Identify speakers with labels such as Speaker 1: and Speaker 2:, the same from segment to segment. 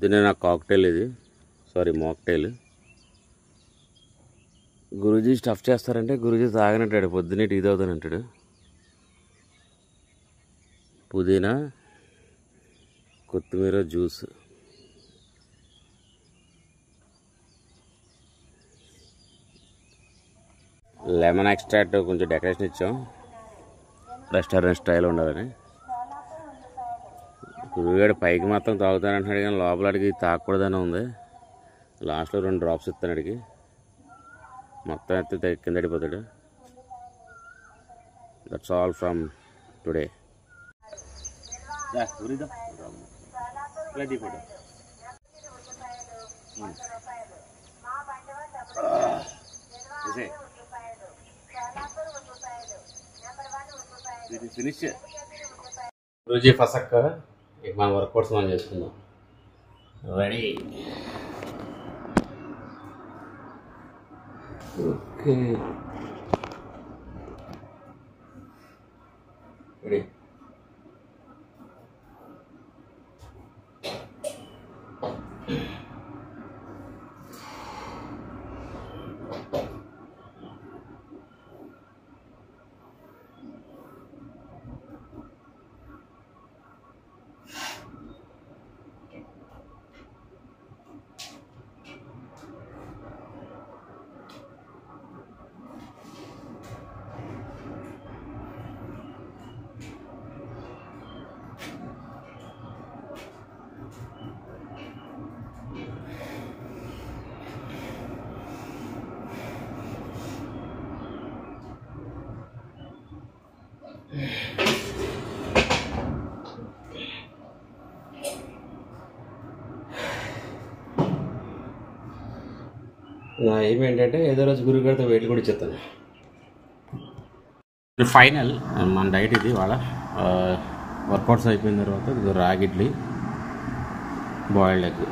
Speaker 1: పొద్దున్నే నా కాక్టైల్ ఇది, సారీ మాక్టైల్. గురూజీ స్టఫ్ చేస్తారంటే గురూజీ తాగనంటాడు, పొద్దున్నే టీ తాగుతానంటాడు. పుదీనా కొత్తిమీర జ్యూస్. లెమన్ ఎక్స్ట్రాక్ట్ కొంచెం డెకరేషన్ ఇచ్చాం, రెస్టారెంట్ స్టైల్ ఉండాలని. గురుగాడు పైకి మాత్రం తాగుతానంటున్నాడు కానీ లోపల అడిగి తాగకూడదని ఉంది. లాస్ట్లో 2 డ్రాప్స్ ఇస్తాను అడిగి, మొత్తం ఎత్తి కింద పడిపోతాడు. That's all from today. Finish రోజీ ఫసక్క. ఇక మన వర్కౌట్స్ మనం చేసుకుందాం. రెడీ. Okay ready. నా ఏం ఏంటంటే ఏదో రోజు గురుగారితో వెయిట్ కూడా ఇచ్చేస్తాను. ఫైనల్ మన డైట్ ఇది. వాళ్ళ వర్కౌట్స్ అయిపోయిన తర్వాత ఇది ragi idli, boiled egg.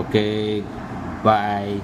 Speaker 1: Okay bye.